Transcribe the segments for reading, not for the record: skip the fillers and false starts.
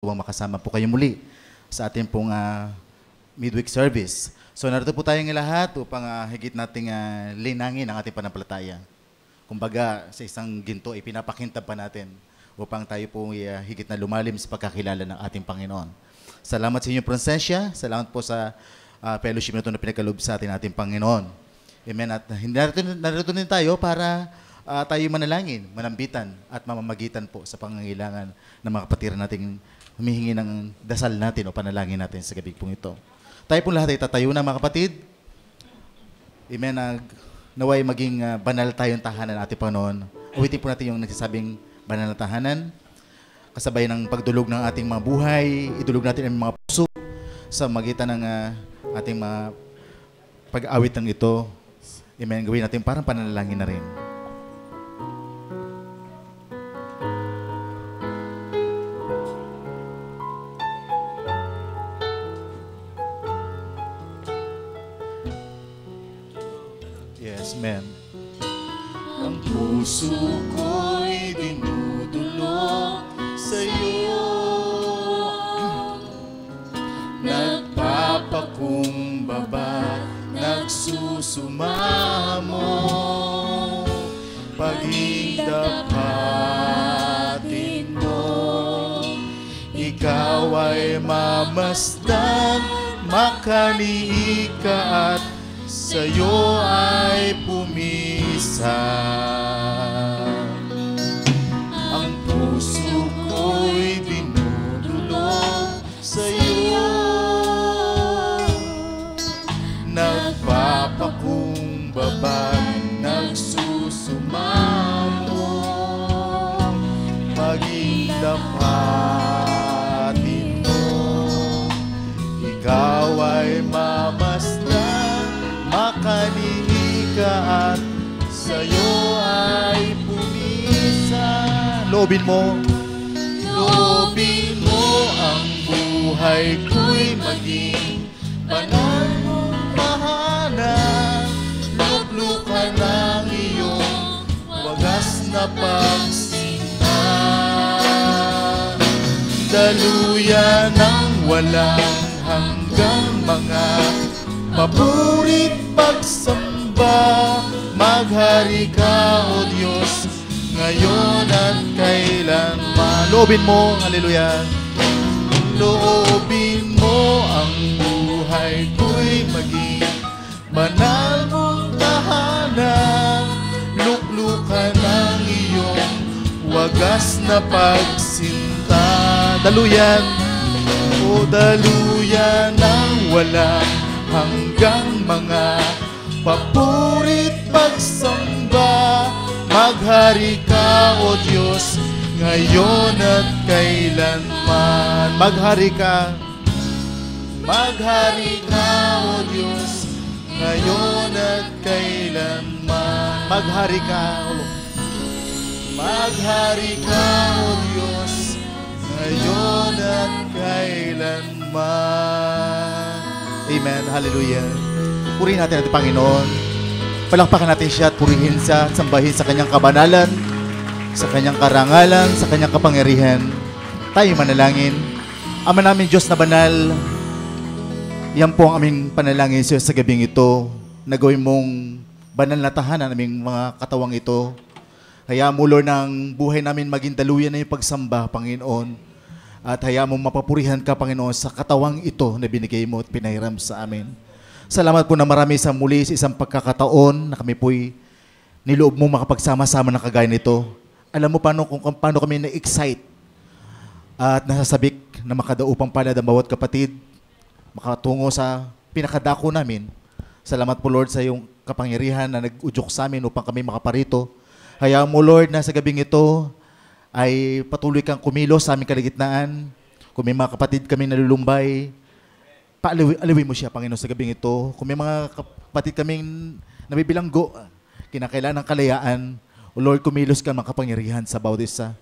makasama po kayo muli sa ating pong midweek service. So narito po tayong lahat upang higit nating linangin ang ating panampalataya. Kumbaga, sa isang ginto, ipinapakintab pa natin upang tayo po higit na lumalim sa pagkakilala ng ating Panginoon. Salamat sa inyong presensya. Salamat po sa fellowship na ito na pinagkaloob sa ating Panginoon. Amen. At narito din tayo para tayo manalangin, manambitan at mamamagitan po sa pangangailangan ng mga kapatid nating humihingi ng dasal natin o panalangin natin sa gabi pong ito. Tayo pong lahat ay tatayo na mga kapatid. Amen. Naway maging banal tayong tahanan natin Panginoon. Awitin po natin yung nagsasabing banal na tahanan. Kasabay ng pagdulog ng ating mga buhay, idulog natin ang mga puso sa magitan ng ating mga pag-awit ng ito. Amen. Gawin natin parang panalangin na rin. Yes, amen. Ang puso ko'y dinudulog sa'yo, nagpapakumbaba, nagsusumamo, paghindapatin mo, ikaw ay mamasdan, makaniika at sa'yo ay pumisan. Ang puso ko'y dinudulog sa'yo, nagpapakumbaba, nagsusumamo, paghindapatin mo, ikaw ay mamasdan, makaniika at sa'yo ay pumisan. Loobin mo. Loobin mo ang buhay ko'y maging banal mong tahanan. Luklukan ang iyong wagas na pagsinta. Daluyan ng walang hanggang mga paborit pagsamba, maghari ka, O Diyos, ngayon at kailanman. Loobin mo. Hallelujah. Loobin mo ang buhay ko'y maging banal mong tahanan. Luklukan ang iyong wagas na pagsinta. Daluyan. O daluyan ng walang hanggang mga papurit pagsamba, maghari ka, O Diyos, ngayon at kailanman. Maghari ka. Maghari ka, O Diyos, ngayon at kailanman. Maghari ka. Maghari ka, O Diyos, ngayon at kailanman. Amen. Hallelujah. Purihin natin ating Panginoon. Palakpakan natin siya at purihin siya at sambahin sa kanyang kabanalan, sa kanyang karangalan, sa kanyang kapangyarihan. Tayo manalangin. Ama namin Diyos na banal, yan po ang aming panalangin sa gabing ito, na gawin mong banal na tahanan aming mga katawang ito. Hayaan mo, Lord, ng buhay namin maging daluyan na yung pagsamba, Panginoon. At hayaan mo mapapurihan ka, Panginoon, sa katawang ito na binigay mo at pinahiram sa amin. Salamat po na marami sa muli sa isang pagkakataon na kami po'y niloob mo makapagsama-sama ng kagaya nito. Alam mo kung paano kami na-excite at nasasabik na makadaupang palad ang bawat kapatid, makatungo sa pinakadako namin. Salamat po, Lord, sa iyong kapangyarihan na nag-udyok sa amin upang kami makaparito. Hayaan mo, Lord, na sa gabing ito ay patuloy kang kumilos sa aming kaligitnaan. Kung may mga kapatid kami nalulumbay, paaliwin mo siya, Panginoon, sa gabing ito. Kung may mga kapatid kaming nabibilanggo, kinakailangan ng kalayaan, O Lord, kumilos ka makapangyarihan sa bawat isa.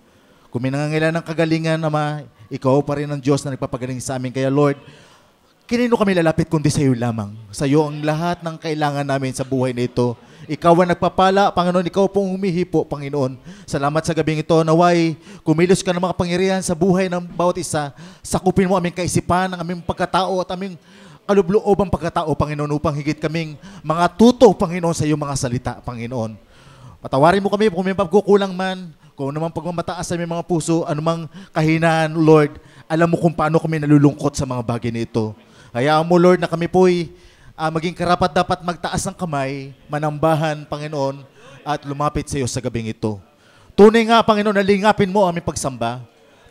Kung may nangangailangan ng kagalingan, Ama, ikaw pa rin ang Diyos na nagpapagaling sa amin. Kaya Lord, kinino kami lalapit kundi sa iyo lamang. Sa iyo ang lahat ng kailangan namin sa buhay na ito. Ikaw ang nagpapala, Panginoon, ikaw pong humihipo, Panginoon. Salamat sa gabing ito, naway, kumilos ka ng mga pangyarihan sa buhay ng bawat isa. Sakupin mo aming kaisipan, ang aming pagkatao at aming kalubloobang pagkatao, Panginoon, upang higit kaming mga tuto, Panginoon, sa iyong mga salita, Panginoon. Patawarin mo kami kung may pagkukulang man, kung anumang pagmamataas sa aming mga puso, anumang kahinaan, Lord, alam mo kung paano kami nalulungkot sa mga bagay nito. Hayaan mo, Lord, na kami po'y maging karapat dapat magtaas ng kamay, manambahan, Panginoon, at lumapit sa iyo sa gabing ito. Tunay nga, Panginoon, nalingapin mo aming pagsamba,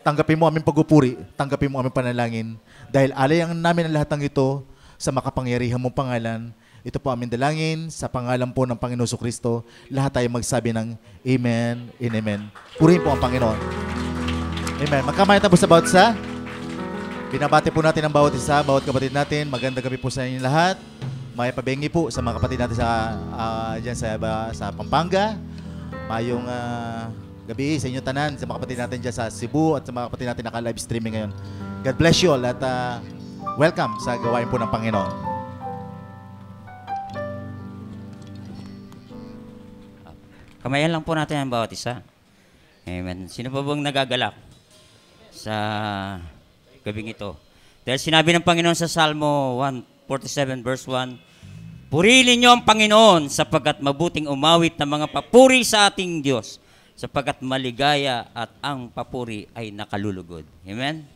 tanggapin mo aming pagpupuri, tanggapin mo aming panalangin, dahil alayan namin ang lahat ng ito sa makapangyarihan mong pangalan. Ito po aming dalangin sa pangalan po ng Panginoon Jesucristo. Lahat tayo magsabi ng Amen and Amen. Purihin po ang Panginoon. Amen. Magkamay tayo po sa bawat isa. Binabati po natin ang bawat isa, bawat kapatid natin. Magandang gabi po sa inyo lahat. May pabengi po sa mga kapatid natin dyan sa Pampanga. Mayong gabi sa inyo tanan, sa mga kapatid natin dyan sa Cebu at sa mga kapatid natin naka-live streaming ngayon. God bless you all at welcome sa gawain po ng Panginoon. Kamayan lang po natin ang bawat isa. Amen. Sino pa bang nagagalak sa gabing ito? Dahil sinabi ng Panginoon sa Salmo 147 verse 1, purihin niyo ang Panginoon sapagkat mabuting umawit ng mga papuri sa ating Diyos, sapagkat maligaya at ang papuri ay nakalulugod. Amen?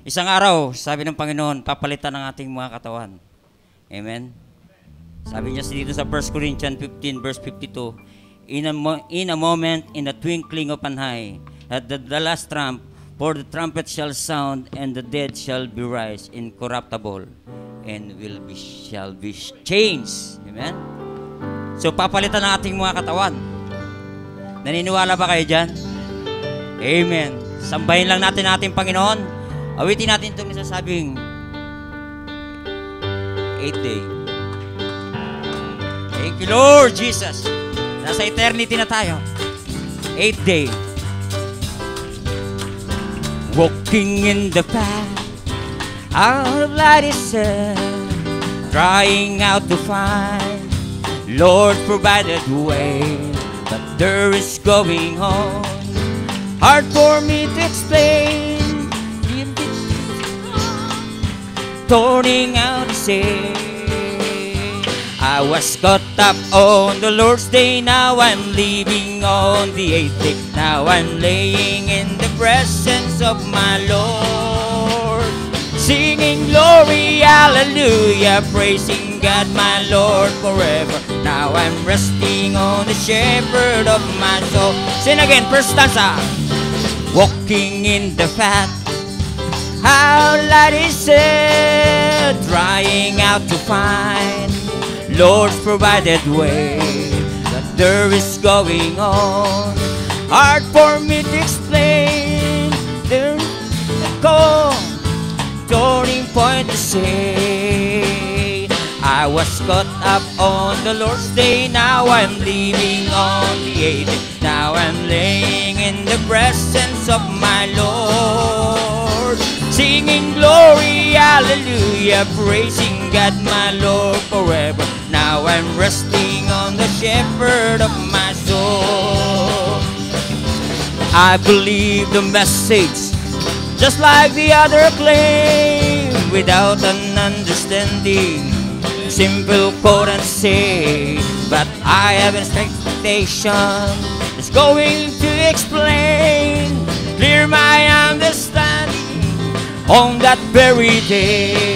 Isang araw, sabi ng Panginoon, papalitan ang ating mga katawan. Amen? Sabi niya dito sa 1 Corinthians 15 verse 52, In a moment, in the twinkling of an eye, at the last trump, for the trumpet shall sound, and the dead shall be raised incorruptible, and shall be changed. Amen? So, papalitan ang ating mga katawan. Naniniwala ba kayo dyan? Amen. Sambahin lang natin ating Panginoon. Awitin natin itong nasasabing 8th day. Thank you, Lord Jesus. Nasa eternity na tayo. 8th day. Walking in the path out of light is set, crying out to find Lord provided way, but there is going on hard for me to explain. Turning out to say I was caught up on the Lord's day, now I'm leaving on the 8th day. Now I'm laying in the presence of my Lord, singing glory, hallelujah, praising God my Lord forever. Now I'm resting on the shepherd of my soul. Sing again, first stanza. Walking in the path, how light is set, trying out to find Lord's provided way, that there is going on hard for me to explain. There's a call, turning point to say I was caught up on the Lord's day, now I'm leaving on the 8th day. Now I'm laying in the presence of my Lord, singing glory, hallelujah, praising God my Lord forever. Now I'm resting on the shepherd of my soul. I believe the message just like the other claim, without an understanding, simple quote and say, but I have an expectation that's going to explain, clear my understanding on that very day.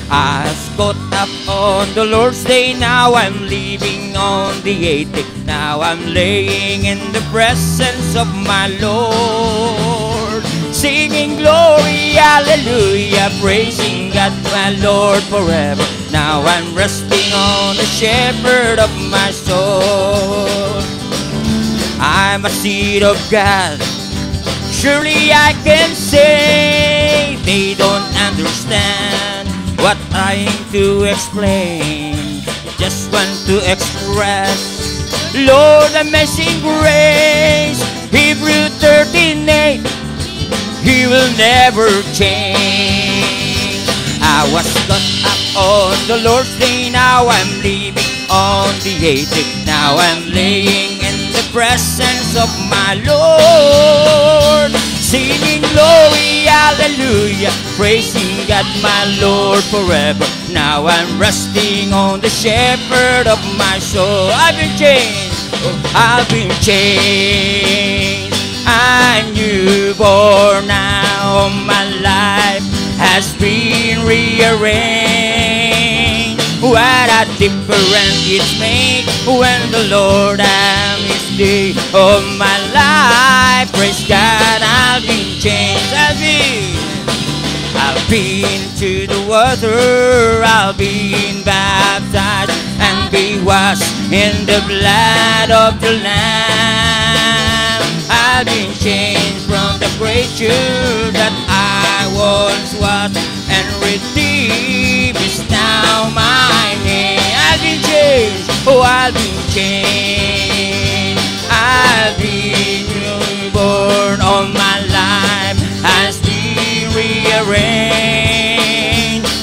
I was caught up on the Lord's day, now I'm leaving on the 8th day. Now I'm laying in the presence of my Lord, singing glory, hallelujah, praising God my Lord forever. Now I'm resting on the shepherd of my soul. I'm a seed of God, surely I can say they don't understand what I'm trying to explain. Just want to express, Lord, amazing grace. Hebrew 13:8, He will never change. I was caught up on the Lord's day, now I'm living on the 8th. Now I'm laying in the presence of my Lord, singing glory, hallelujah, praising God my Lord forever. Now I'm resting on the shepherd of my soul. I've been changed, I've been changed. I'm newborn now, my life has been rearranged. What a difference it's made when the Lord am His day of my life. Praise God, I've been changed. I've been to the water, I've been baptized and be washed in the blood of the Lamb. I've been changed from the creature that I once was, and redeemed is now my name. I've been changed, oh I've been changed. I've been reborn, all my life has been rearranged.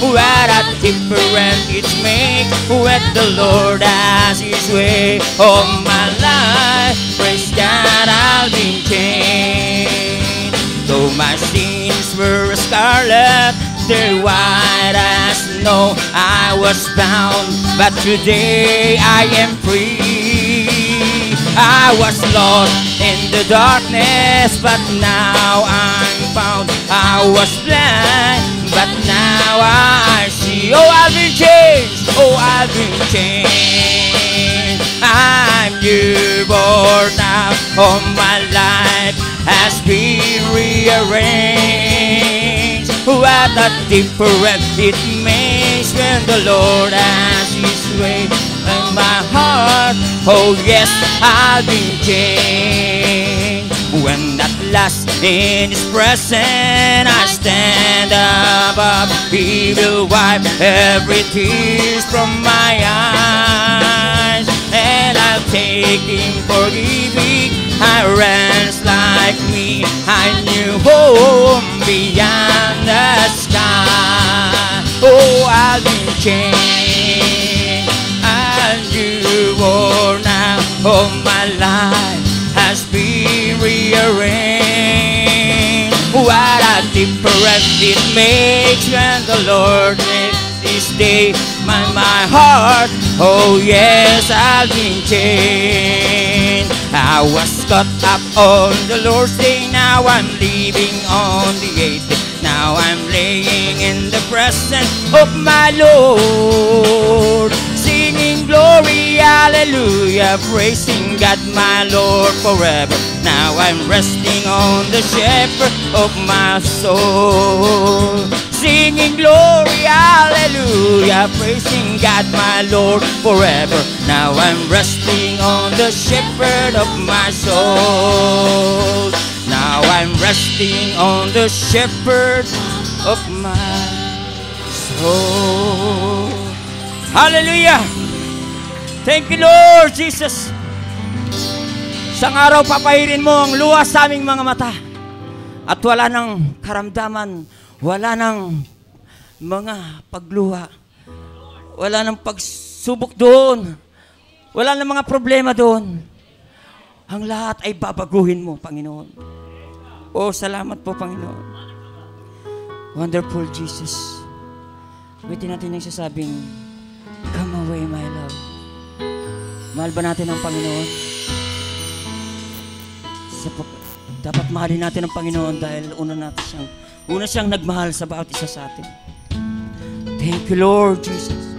What a difference it makes when the Lord has His way. All my life, praise God, I've been changed. Though my sins were scarlet, they're white as snow. I was bound, but today I am free. I was lost in the darkness, but now I'm found. I was blind, but now I see. Oh, I've been changed. Oh, I've been changed. I'm newborn now. All my life has been rearranged. What a difference it makes when the Lord has His way in my heart. Oh yes, I've been changed. When at last in His presence I stand above, He will wipe every tear from my eyes, and I'll take Him forgiving. I rest like me, I knew home beyond the sky. Oh, I've been changed, I knew now. Oh, my life has been rearranged. What a difference it makes when the Lord makes this day my heart. Oh yes, I've been changed. I was caught up on the Lord's day. Now I'm leaving on the 8th. Now I'm laying in the presence of my Lord, singing glory, hallelujah, praising God my Lord forever. Now I'm resting on the shepherd of my soul, singing glory, hallelujah, praising God my Lord forever. Now I'm resting on the shepherd of my soul. Now I'm resting on the shepherd of my soul. Hallelujah! Thank you, Lord Jesus. Isang araw papahirin mo ang luha sa aming mga mata, at wala ng karamdaman, wala ng mga pagluha, wala ng pagsubok doon, wala ng mga problema doon. Ang lahat ay babaguhin mo, Panginoon. Oh, salamat po, Panginoon. Wonderful Jesus. Pwede natin yung sasabing, come away, my love. Mahal ba natin ang Panginoon? Dapat mahalin natin ang Panginoon dahil una siyang nagmahal sa bawat isa sa atin. Thank you, Lord Jesus.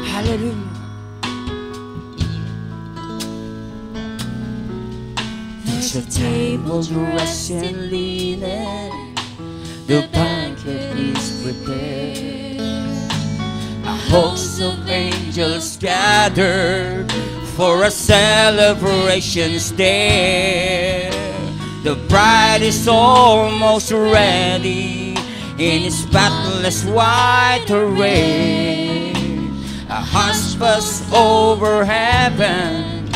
Hallelujah. There's a table dressed in linen, the banquet is prepared. A host of angels gathered for a celebration's day. The bride is almost ready in his spotless white array. A hush was over heaven,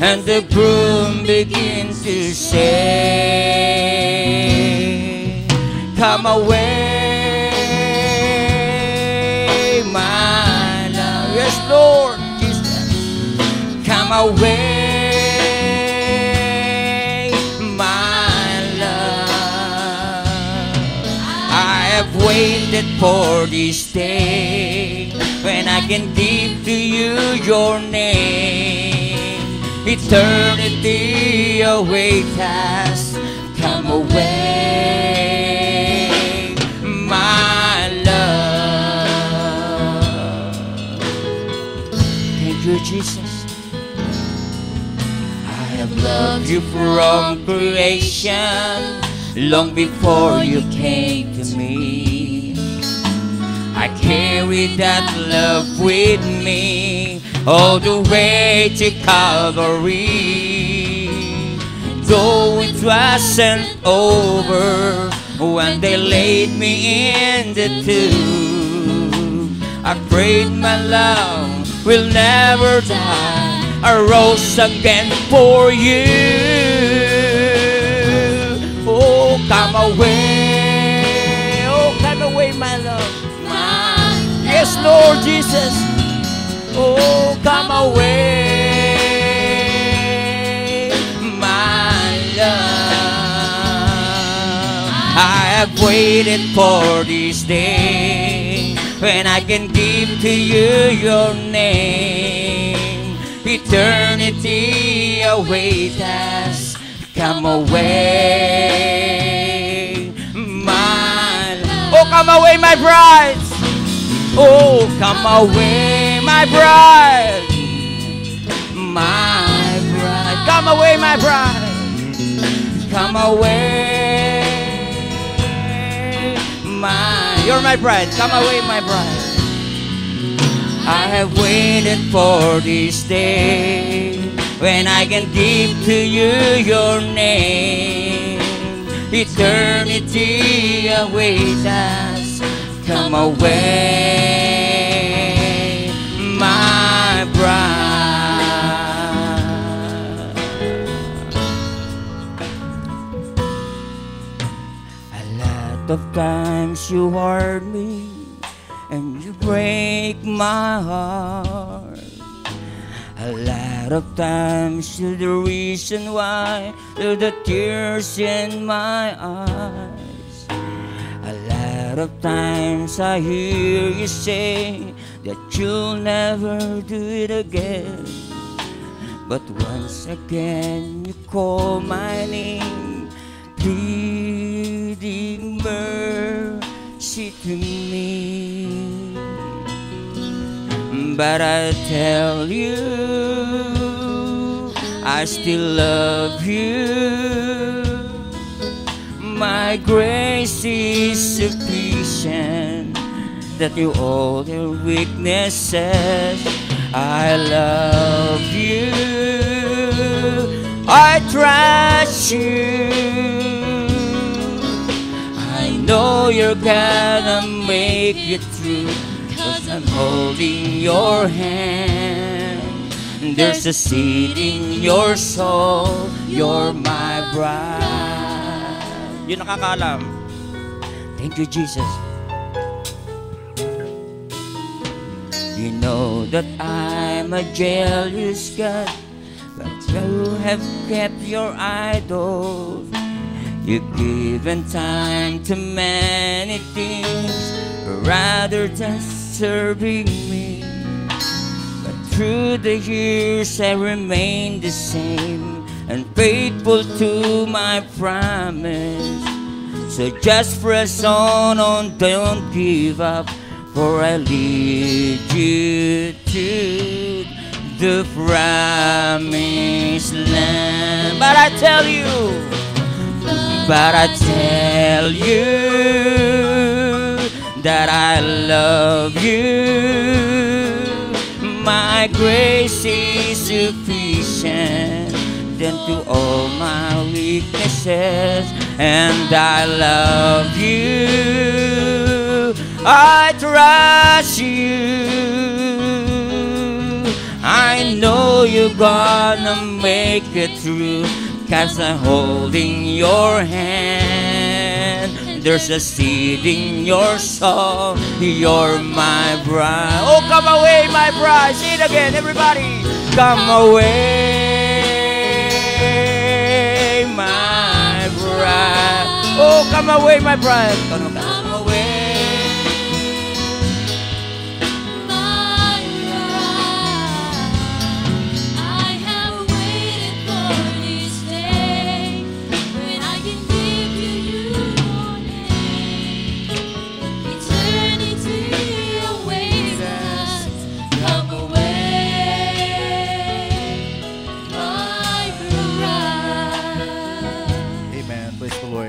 and the groom begins to say, come away, my away, my love. I have waited for this day when I can give to you your name. Eternity await us. Come away, my love. Thank you, Jesus. I have loved you from creation, long before you came to me. I carry that love with me all the way to Calvary. Though it wasn't over when they laid me in the tomb, I prayed my love will never die. I rose again for you. Oh, come away. Oh, come away, my love. Yes, Lord Jesus. Oh, come away, my love. I have waited for this day when I can give to you your name. Eternity awaits us. Come away, my love. Oh, come away, my bride. Oh, come away, my bride. My bride. Come away, my bride. Come away, you're my bride. Come away, my bride. I have waited for this day when I can give to you your name. Eternity awaits us. Come away, my bride. A lot of times you hurt me and you break my heart. A lot of times you're the reason why there are the tears in my eyes. A lot of times I hear you say that you'll never do it again. But once again you call my name, pleading mercy to me. But I tell you, I still love you. My grace is sufficient, that you all your weaknesses. I love you, I trust you. I know you're gonna make it through, 'cause I'm holding your hand. There's a seed in your soul, you're my bride. Yun nakakaalam. Thank you, Jesus. You know that I'm a jealous God, but you have kept your idol. You've given time to many things rather than serving me. But through the years I remain the same and faithful to my promise. So just press on, don't give up, for I lead you to the promised land. But I tell you, that I love you. My grace is sufficient than to all my weaknesses, and I love you. I trust you. I know you're gonna make it through, 'cause I'm holding your hand. there's a seed in your soul. You're my bride. Oh, come away, my bride. Say it again, everybody. Come away, my bride. Oh, come away, my bride. Come away.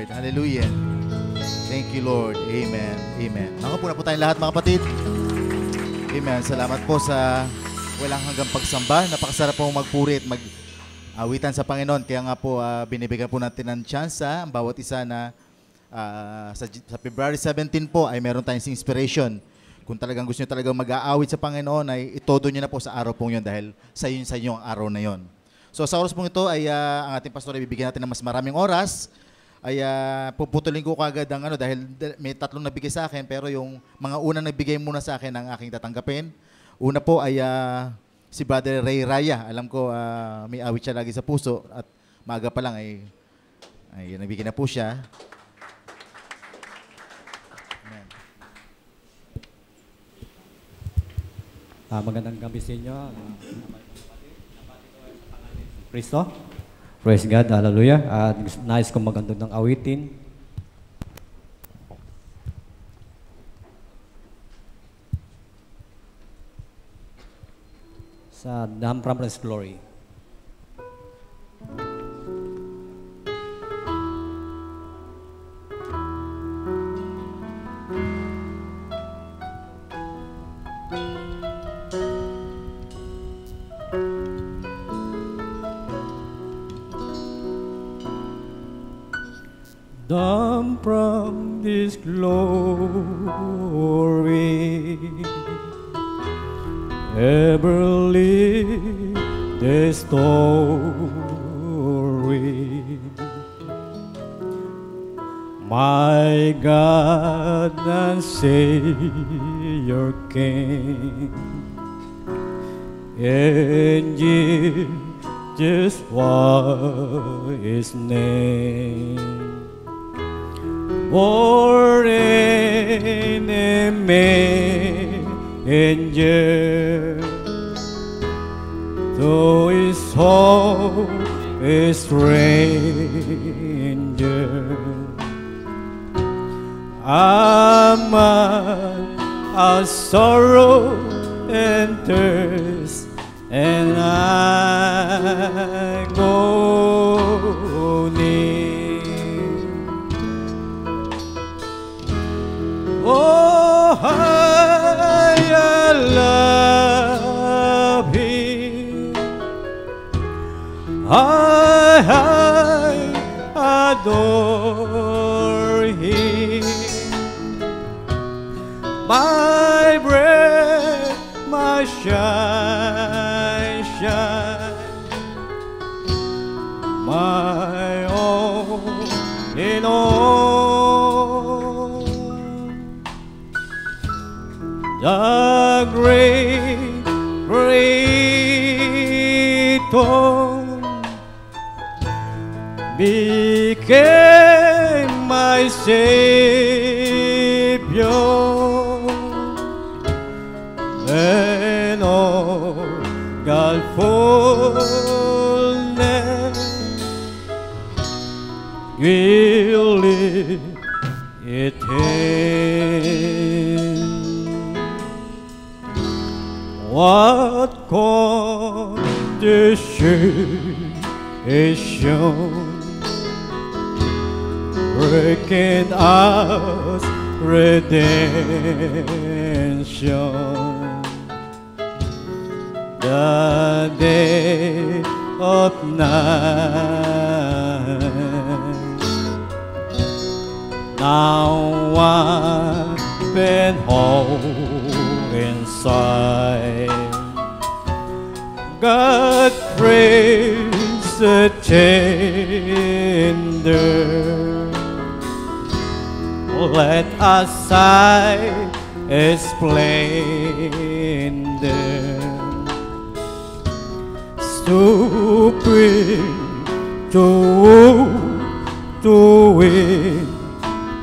Hallelujah. Thank you, Lord. Amen. Amen. Nakapuna po tayong lahat, mga kapatid. Amen. Salamat po sa walang hanggang pagsamba. Napakasarap po magpuri at mag-awitan sa Panginoon. Kaya nga po, binibigyan po natin ng chance ang bawat isa na sa February 17 po ay meron tayong inspiration. Kung talagang gusto nyo talagang mag-aawit sa Panginoon, ay itodo nyo na po sa araw pong yun dahil sa inyo ang araw na yun. So sa oras pong ito ay ang ating pastor ay bibigyan natin ng mas maraming oras. Ay puputulin ko kagad ang dahil may tatlong nabigay sa akin pero yung mga unang nagbigay muna sa akin ang aking tatanggapin. Una po ay si Brother Ray Raya. Alam ko may awit siya lagi sa puso at maaga pa lang ay nabigyan na po siya. Amen. Magandang gabi sa inyo. Kristo. Praise God, hallelujah. Nais kong magandog ng awitin. Sa Dam from His Glory. Down from this glory, ever live the story. My God and Savior King, and Jesus was His name. Born in a manger, though his home is stranger. A man of sorrow and thirst, and I go near. Oh, I love Him. I adore Him. My bread, my shine, my all in all. The great Creator became my Savior, and all God's fullness will live it in. What condition is shown, working out redemption. The day of night, now I've been home inside. God praise the tender let us sight is splendor, stooping to win,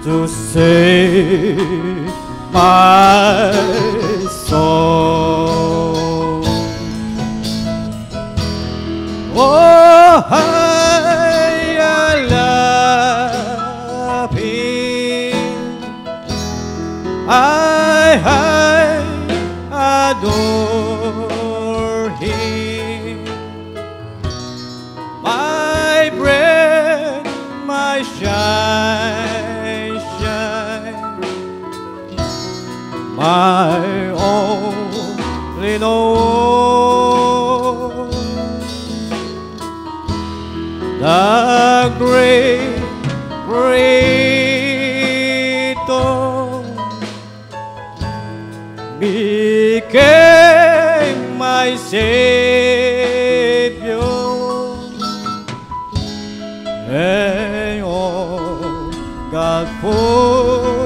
to save my soul. Oh, I love Him. I adore Him. My bread, my shine, my only Lord. The great Creator became my Savior, and all God fullness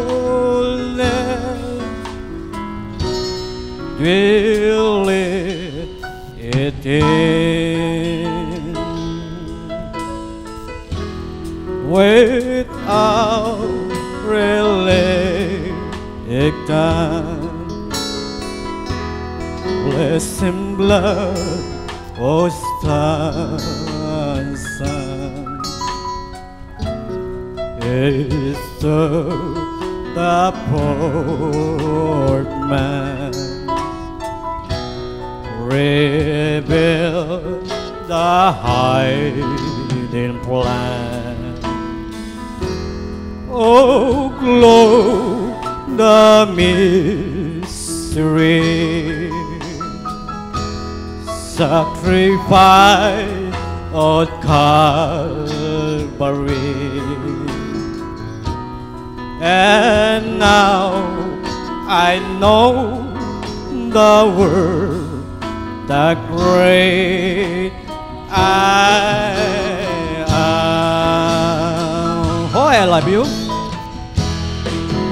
will it in. Without reluctance, blessing blood was Son is the poor man reveal the hiding plan. Oh, glow the mystery, sacrifice of Calvary. And now I know the word, the great I am. Oh, I love you.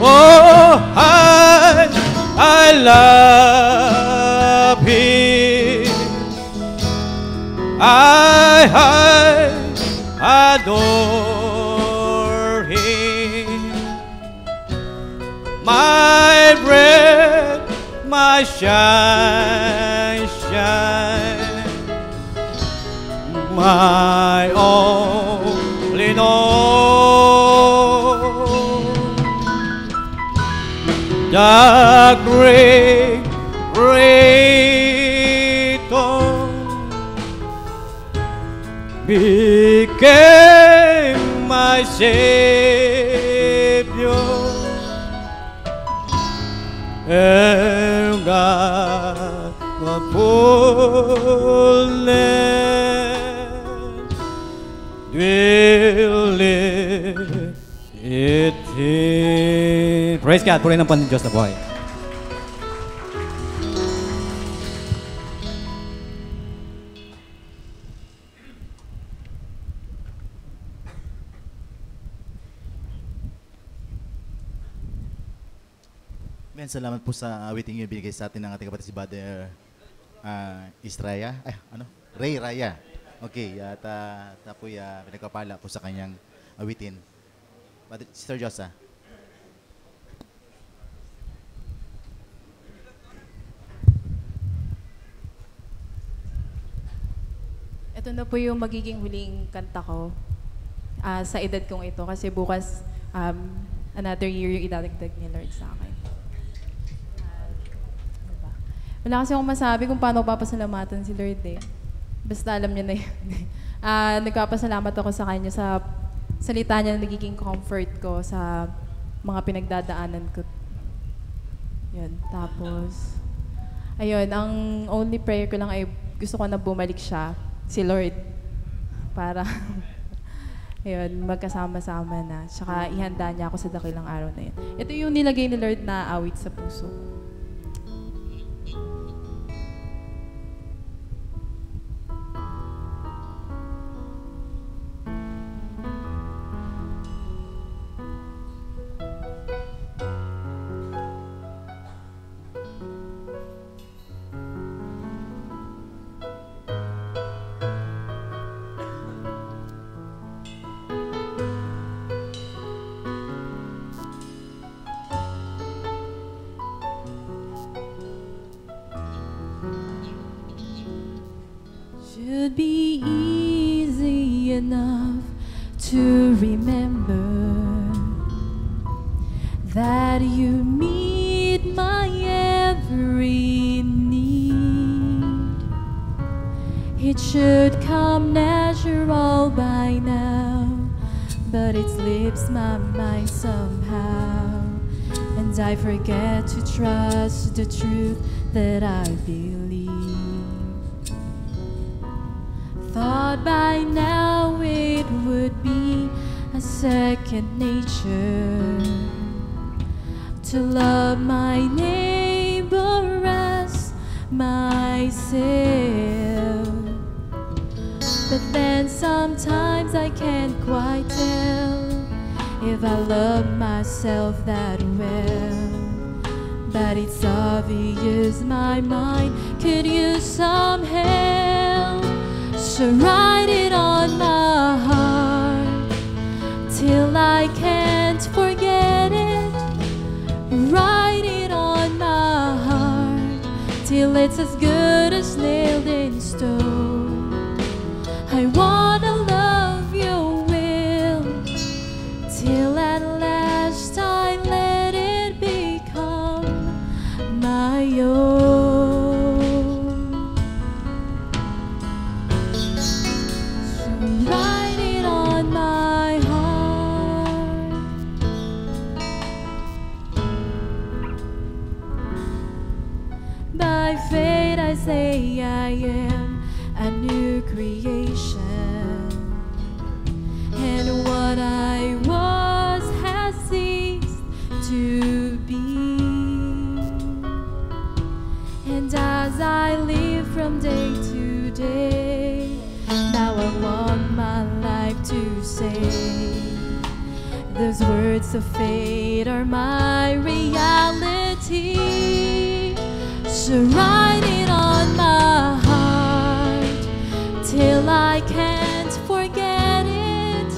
Oh, I love Him. I adore Him. My bread, my shine, my only Lord. The great Creator became my Savior, and God the fullness will live it in. Praise God, purihin ang Panginoon Diyos na buhay. Men, salamat po sa awiting yung binigay sa atin ng ating kapatid si Brother Israya. Ray Raya. Okay, at tapoy pinagpapala po sa kanyang awitin. Sister Josa. Ito na po yung magiging huling kanta ko sa edad kong ito kasi bukas another year yung idadagdag ni Lord sa akin. Diba? Wala kasi akong masabi kung paano papasalamatan si Lord eh. Basta alam niya na yun. Nagpapasalamat ako sa Kanya sa salita niya na nagiging comfort ko sa mga pinagdadaanan ko. Yun. Tapos, ayun, ang only prayer ko lang ay gusto ko na bumalik siya, si Lord, para ayun, magkasama-sama na. Tsaka ihanda niya ako sa dakilang araw na yun. Ito yung nilagay ni Lord na awit sa puso ko. that you meet my every need. It should come natural by now, but it slips my mind somehow, and I forget to trust the truth that I believe. Thought by now it would be a second nature to love my neighbor as myself. But then sometimes I can't quite tell if I love myself that well. But it's obvious my mind could use some help. So write it on my heart till I can't forget it. Write it on my heart till it's as good as nailed in stone. I wanna love your will till at last I let it become my own. So write it on my heart. By faith I say I am a new creation, and what I was has ceased to be. And as I live from day to day, now I want my life to say those words of fate are my reality. So write it on my heart till I can't forget it.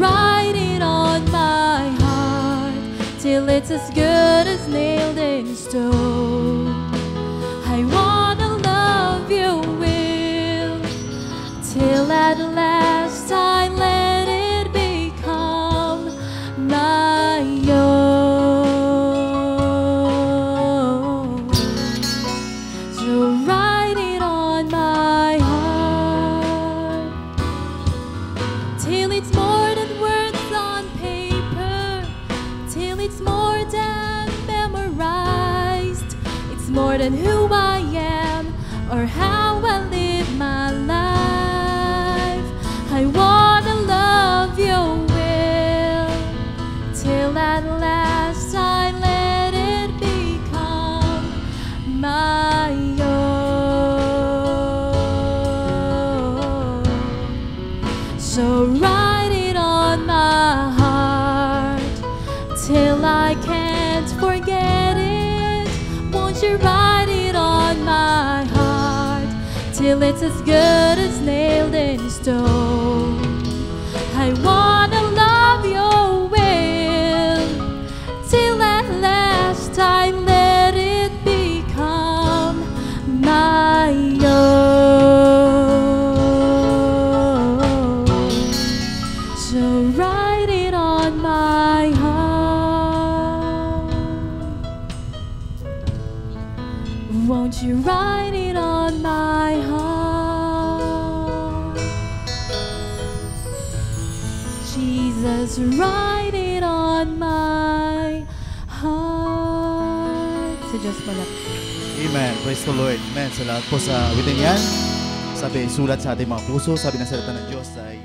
Write it on my heart till it's as good as nailed in stone. I wanna love your will till at last I let it become my own. So write it on my heart till it's more than words on paper, till it's more than memorized. It's more than who I am or how I live my life. I wanna love your will till at last I let it become my own. So write it on my heart till I can't forget it. Won't you write it on my heart till it's as good as nailed in stone. I wanna love your will till at last I let it become my own. So write it on my heart. Won't you write it on my heart? Jesus, write it on my heart. Sa Diyos pala. Amen. Praise the Lord. Amen. Sa lahat po sa awitin yan, sabi, sulat sa ating mga puso. Sabi ng salita ng Diyos ay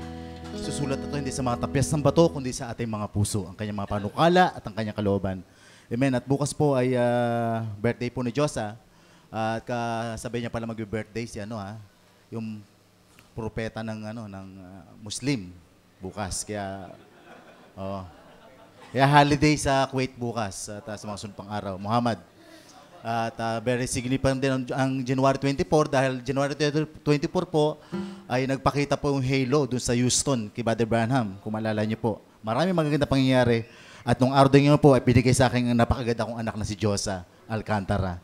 susulat ito hindi sa mga tapyas ng bato, kundi sa ating mga puso. Ang kanyang mga panukala at ang kanyang kalooban. Amen. At bukas po ay birthday po ni Diyosa. At kasabay niya pala mag-birthday si yung propeta ng Muslim bukas. Kaya holiday sa Kuwait bukas at sa mga sunod pang araw. Muhammad. At very significant din ang January 24 dahil January 24 po ay nagpakita po yung halo dun sa Houston kay Brother Branham, kung maalala niyo po. Maraming magaganda pangyayari. At nung araw din yun po ay binigay sa akin ang napakaganda kong anak na si Josa Alcantara.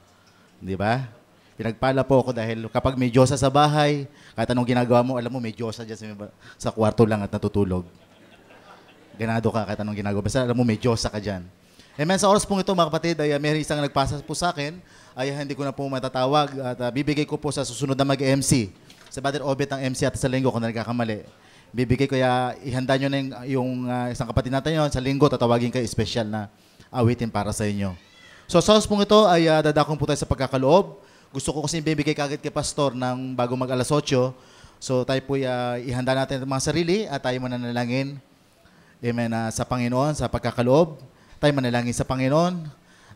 Di ba? Pinagpala po ako dahil kapag may Diyosa sa bahay, kahit anong ginagawa mo, alam mo may Diyosa dyan sa kwarto lang at natutulog. Ganado ka kahit anong ginagawa. Basta alam mo may Diyosa ka dyan. Amen. Sa oras pong ito, mga kapatid, ay may isang nagpasa po sa akin, ay hindi ko na po matatawag at bibigay ko po sa susunod na mag-MC. Sa Brother Obet ang MC at sa linggo kung nagkakamali. Bibigay ko, ihanda nyo na yung isang kapatid natin yun, sa linggo, tatawagin kayo special na awitin para sa inyo. So sa oras pong ito, ay dadakong po tayo sa pagkakaloob. Gusto ko kasi bibigay kagad kay Pastor ng bago mag alas 8. So tayo po ihanda natin ang mga sarili at tayo mananalangin. Amen. Sa Panginoon, sa pagkakaloob. Tayo manalangin sa Panginoon.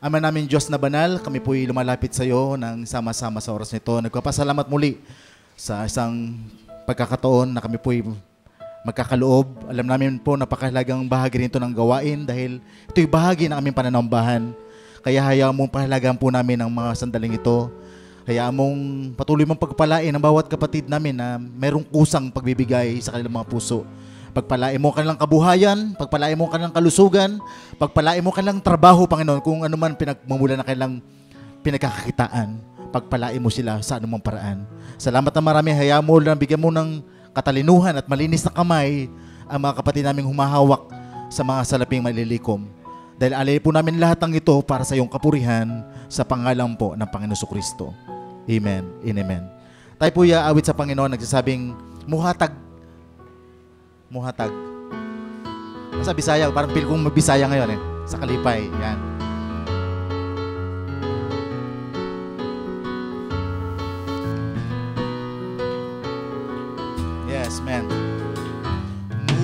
Ama namin Diyos na banal, kami po'y lumalapit sa iyo ng sama-sama sa oras nito. Nagpapasalamat muli sa isang pagkakataon na kami po'y magkakaloob. Alam namin po napakahalagang bahagi nito ng gawain dahil ito'y bahagi ng aming pananambahan. Kaya hayaan mong pahalagaan po namin ang mga sandaling ito. Hayaan mong patuloy mong pagpalain ang bawat kapatid namin na merong kusang pagbibigay sa kanilang mga puso. Pagpalain mo kanilang kabuhayan, pagpalain mo kanilang kalusugan, pagpalain mo kanilang trabaho, Panginoon, kung ano man pinagmumula na kanilang pinagkakakitaan, pagpalain mo sila sa anumang paraan. Salamat na marami, hayaan mo lang, bigyan mo ng katalinuhan at malinis na kamay ang mga kapatid naming humahawak sa mga salaping malilikom. Dahil alay po namin lahat ng ito para sa iyong kapurihan sa pangalan po ng Panginoon Kristo. Amen and amen. Tayo po awit sa Panginoon, nagsasabing, muhatag. Sa Bisaya, parang feel kong magbisaya ngayon sa Kalipay. Yan. Yes, man.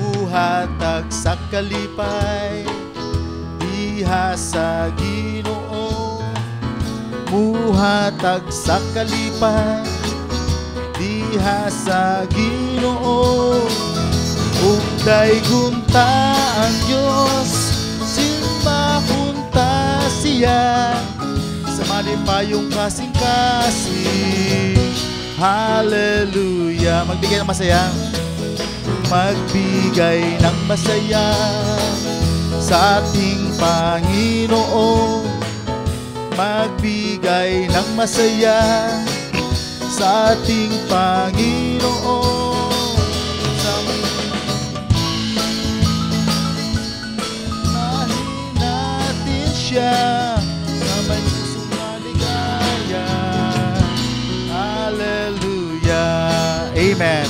Muhatag sa kalipay, diha sa Ginoo. Muhatag sa kalipay, diha sa Ginoo. Ugday gunta ang Diyos, simbahunta siya sa malipayong kasing-kasing. Hallelujah. Magbigay ng masaya. Magbigay ng masaya sa ating Panginoon. Magbigay ng masaya sa ating Panginoon. Samahin natin siya sa may pusong maligaya. Hallelujah. Amen.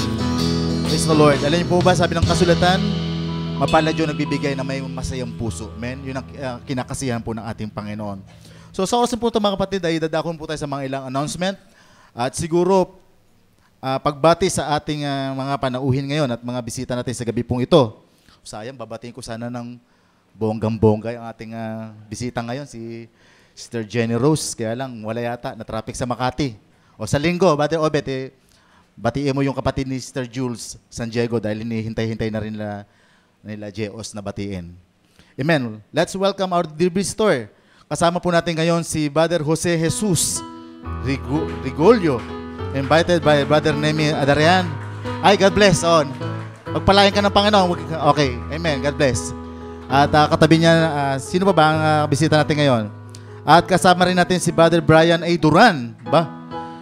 Praise the Lord. Alam niyo po ba, sabi ng kasulatan, mapalad yung nagbibigay na may masayang puso. Amen. Yun ang kinakasiyahan po ng ating Panginoon. So sa oras po ito, mga kapatid, ay dadakon po tayo sa mga ilang announcement. At siguro, pagbati sa ating mga panauhin ngayon at mga bisita natin sa gabi pong ito. Sayang, babatiin ko sana ng bonggang-bongga yung ating bisita ngayon, si Sister Jenny Rose. Kaya lang, wala yata, na-traffic sa Makati. O sa linggo, Brother Obet, batiin mo yung kapatid ni Sister Jules San Diego dahil hinihintay-hintay na rin nila Jeos na batiin. Amen. Let's welcome our dear visitor. Kasama po natin ngayon si Brother Jose Jesus Rigolio, invited by Brother Nemi Adarian. Ay, God bless. Magpalain ka ng Panginoon. Okay, amen. God bless. At katabi niya, sino ba ang bisita natin ngayon? At kasama rin natin si Brother Brian A. Duran. Ba?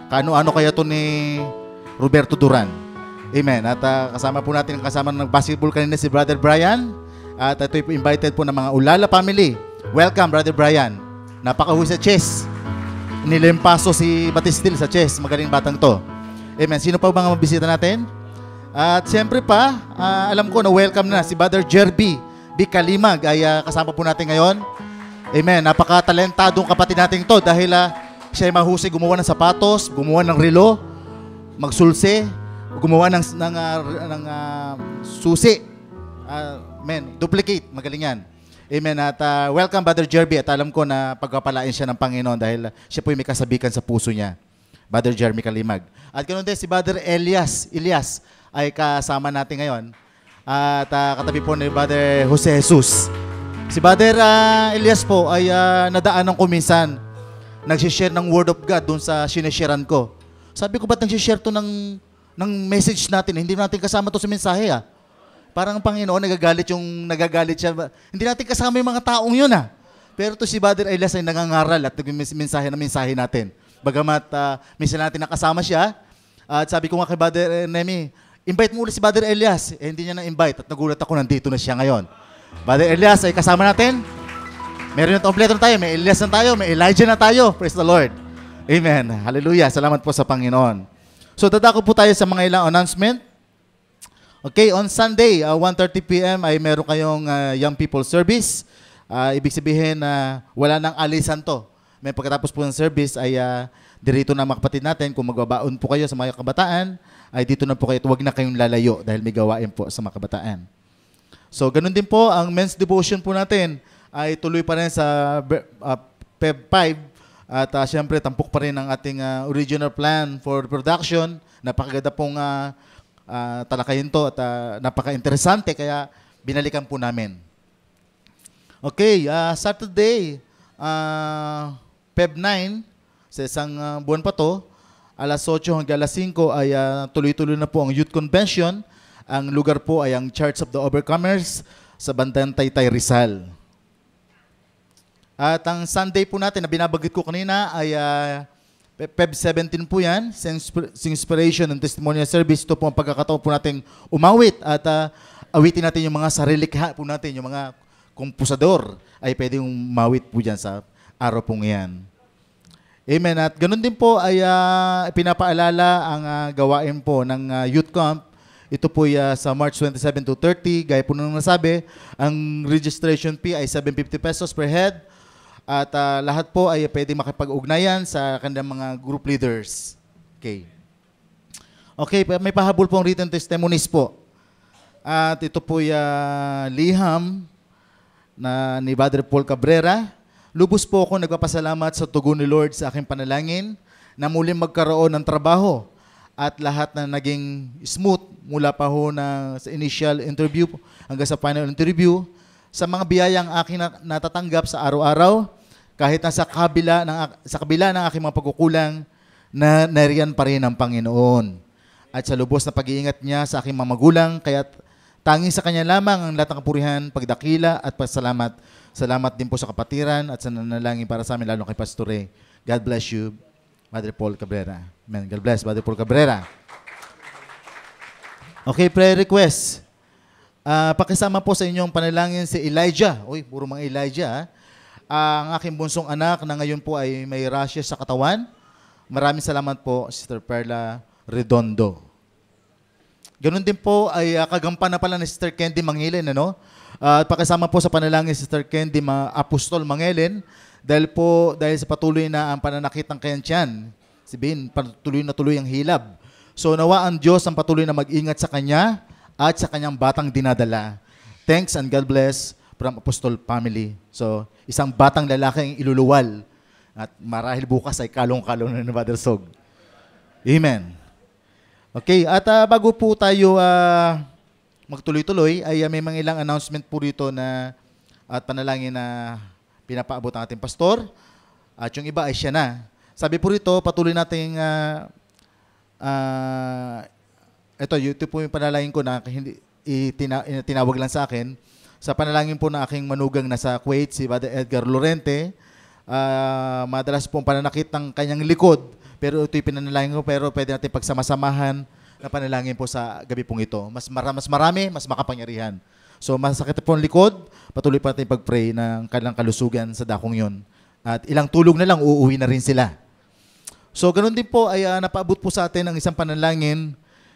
Kaano-ano kaya to ni Roberto Duran? Amen. At kasama po natin, kasama ng basketball kanina si Brother Brian. At ito invited po ng mga Ulala family. Welcome, Brother Brian. Napakahuwi sa chess. Nilimpaso si Batistil sa chess. Magaling batang to. Amen. Sino pa mga mabisita natin? At siyempre pa, alam ko na welcome na si Brother Jerby B. Kalimag ay kasama po natin ngayon. Amen. Napakatalentadong kapatid natin to dahil siya ay mahusay gumawa ng sapatos, gumawa ng relo, magsulse, gumawa ng susi. Amen. Duplicate. Magaling yan. Amen. At welcome, Brother Jerby. At alam ko na pagpapalain siya ng Panginoon dahil siya po may kasabikan sa puso niya. Brother Jeremy Kalimag. At ganoon din si Brother Elias ay kasama natin ngayon. At katabi po ni Brother Jose Jesus. Si Brother Elias po ay nadaanan ko minsan. Nagsishare ng Word of God doon sa sinesharean ko. Sabi ko, ba't nagsishare to ng message natin? Hindi natin kasama to sa mensahe Parang ang Panginoon, nagagalit siya. Hindi natin kasama yung mga taong yun Pero to si Brother Elias ay nangangaral at nagmensahe na mensahe natin. Bagamat minsan natin nakasama siya. At sabi ko nga kay Brother Nemi, invite mo ulit si Brother Elias. Hindi niya na-invite at nagulat ako, nandito na siya ngayon. Brother Elias ay kasama natin. Meron na kompleto na tayo. May Elias na tayo. May Elijah na tayo. Praise the Lord. Amen. Hallelujah. Salamat po sa Panginoon. So, dadako po tayo sa mga ilang announcement. Okay, on Sunday, 1:30 p.m. ay meron kayong Young People Service. Ibig sabihin na wala nang alisan to. May pagkatapos po ng service ay dirito na mga kapatid natin. Kung magbabaon po kayo sa mga kabataan, ay dito na po kayo. Huwag na kayong lalayo dahil may gawain po sa mga kabataan. So, ganun din po ang men's devotion po natin ay tuloy pa rin sa Feb 5 at syempre tampok pa rin ang ating original plan for production. Napakaganda pong talakayin to at napaka-interesante kaya binalikan po namin. Okay, Saturday, Feb 9, sa isang buwan pa to, alas 8 hanggang alas 5 ay tuloy-tuloy na po ang Youth Convention. Ang lugar po ay ang Church of the Overcomers sa Bandayan Taytay, Rizal. At ang Sunday po natin na binabanggit ko kanina ay Feb 17 po yan, Inspiration and Testimonial Service. Ito po ang pagkakataon po natin umawit at awitin natin yung mga sarilikha po natin, yung mga komposador ay pwedeng umawit po dyan sa araw pong yan. Amen. At ganun din po ay pinapaalala ang gawain po ng Youth Camp. Ito po sa March 27 to 30. Gaya po nung nasabi, ang registration fee ay 750 pesos per head. At lahat po ay pwede makipag-ugnayan sa kanilang mga group leaders. Okay. Okay, may pahabol pong written testimonies po. At ito po liham na ni Brother Paul Cabrera. Lubos po ako nagpapasalamat sa tugon ni Lord sa aking panalangin na muling magkaroon ng trabaho at lahat na naging smooth mula pa ho sa initial interview hanggang sa final interview. Sa mga biyayang aking natatanggap sa araw-araw, kahit sa kabila ng aking mga pagkukulang, na nariyan pa rin ang Panginoon. At sa lubos na pag-iingat niya sa aking mga magulang, kaya tanging sa Kanya lamang ang lahat ng kapurihan, pagdakila at pasalamat. Salamat din po sa kapatiran at sa nanalangin para sa amin, lalo kay Pastore. God bless you, Brother Paul Cabrera. Amen. God bless, Brother Paul Cabrera. Okay, prayer request. Pakisama po sa inyong panalangin si Elijah. Uy, puro mga Elijah. Ang aking bunsong anak na ngayon po ay may rashes sa katawan. Maraming salamat po, Sister Perla Redondo. Ganun din po ay kagampan na pala ni Sister Candy Mangilin. Pakisama po sa panalangin si Sister Candy Apostol Mangilin dahil sa patuloy na ang pananakit ng kanyang tiyan. Sabihin, tuloy na tuloy ang hilab. So nawa ang Diyos ang patuloy na mag-ingat sa kanya at sa kanyang batang dinadala. Thanks and God bless from Apostol family. So, isang batang lalaking iluluwal at marahil bukas ay kalong-kalong na ni Brother Sog. Amen. Okay, at bago po tayo magtuloy-tuloy, ay may mga ilang announcement po rito at panalangin na pinapaabot ng ating pastor. At yung iba ay siya na. Sabi po rito, patuloy nating ito po yung panalangin ko na hindi tinawag lang sa akin. Sa panalangin po na aking manugang nasa Kuwait, si Brother Edgar Lorente, madalas pong pananakit ng kanyang likod. Pero ito yung pinanalangin ko, pero pwede natin pagsamasamahan na panalangin po sa gabi pong ito. Mas marami, mas makapangyarihan. So masakit po ang likod, patuloy pa natin pag-pray ng kanilang kalusugan sa dakong yon. At ilang tulog na lang, uuwi na rin sila. So ganoon din po ay napaabot po sa atin ang isang panalangin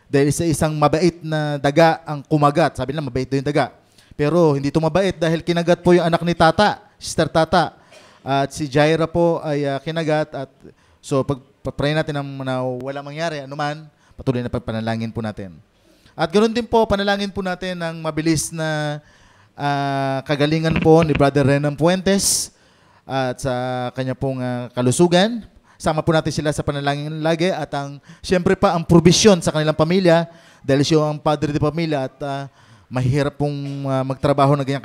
dahil sa isang mabait na daga ang kumagat. Sabi nila mabait daw yung daga. Pero hindi ito mabait dahil kinagat po yung anak ni Tata, Sister Tata. At si Jaira po ay kinagat. At so pag-pray natin na wala mangyari, anuman, patuloy na pagpanalangin po natin. At ganoon din po, panalangin po natin ng mabilis na kagalingan po ni Brother Renan Puentes at sa kanya pong kalusugan. Sama po natin sila sa panalangin lagi at siyempre pa ang provision sa kanilang pamilya dahil siya ang padre de pamilya at mahirap pong magtrabaho na ganyang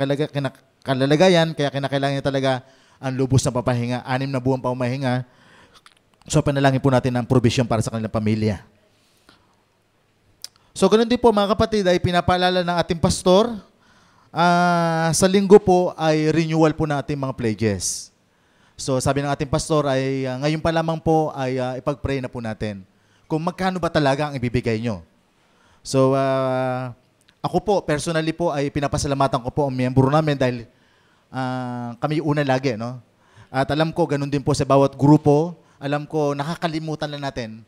kalalagayan kaya kinakailangan niya talaga ang lubos na papahinga, 6 na buwan pa umahinga. So panalangin po natin ang provision para sa kanilang pamilya. So ganoon din po mga kapatid ay pinapaalala ng ating pastor, sa linggo po ay renewal po ng ating mga pledges. So sabi ng ating pastor ay ngayon pa lamang po ay ipag-pray na po natin kung magkano ba talaga ang ibibigay nyo. So ako po, personally po ay pinapasalamatan ko po ang miyembro namin dahil kami una lagi, no? At alam ko, ganun din po sa bawat grupo. Alam ko, nakakalimutan lang natin.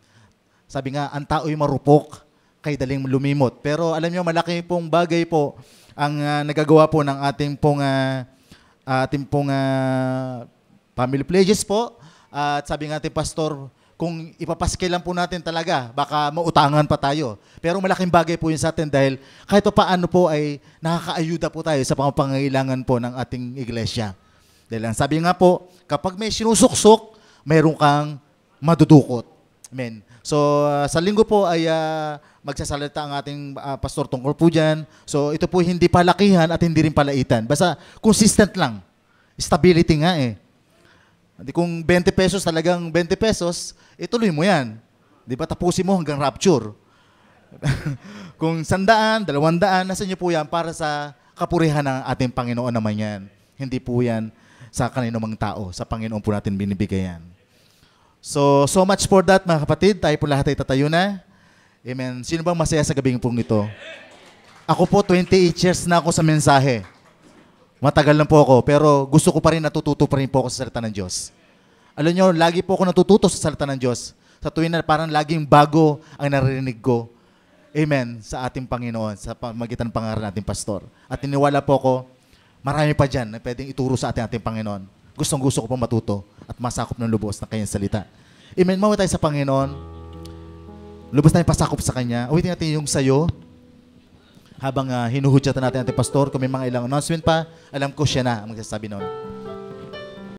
Sabi nga, ang tao'y marupok, kay daling lumimot. Pero alam nyo, malaki pong bagay po ang nagagawa po ng ating pong family pledges po. At sabi nga ating pastor, kung ipapaskil lang po natin talaga, baka mautangan pa tayo. Pero malaking bagay po yun sa atin dahil kahit pa paano po ay nakakaayuda po tayo sa pangangailangan po ng ating iglesia. Dahil lang sabi nga po, kapag may sinusuksok, mayroon kang madudukot. Amen. So sa linggo po ay magsasalita ang ating pastor tungkol po dyan. So ito po hindi palakihan at hindi rin palaitan. Basta consistent lang. Stability nga eh. Hindi kung 20 pesos talagang 20 pesos, ituloy mo yan. Di ba tapusin mo hanggang rapture. Kung 100, 200, nasa inyo po yan para sa kapurihan ng ating Panginoon naman yan. Hindi po yan sa kanino mang tao. Sa Panginoon po natin binibigay yan. So much for that mga kapatid. Tayo po lahat ay tatayo na. Amen. Sino bang masaya sa gabing pong ito? Ako po 28 years na ako sa mensahe. Matagal lang po ako, pero gusto ko pa rin natututo pa rin po ako sa salita ng Diyos. Alam nyo, lagi po ako natututo sa salita ng Diyos. Sa tuwing na parang laging bago ang naririnig ko. Amen. Sa ating Panginoon, sa pamagitan ng pangaral nating pastor. At tiniwala po ako, marami pa dyan na pwedeng ituro sa ating Panginoon. Gustong-gusto ko pong matuto at masakop ng lubos ng kanyang salita. Amen. Mawa tayo sa Panginoon. Lubos tayong pasakop sa Kanya. Awitin natin yung sayo. Habang hinuhudyatan natin ating pastor, kung may mga ilang announcement pa, alam ko siya na ang magsasabi noon.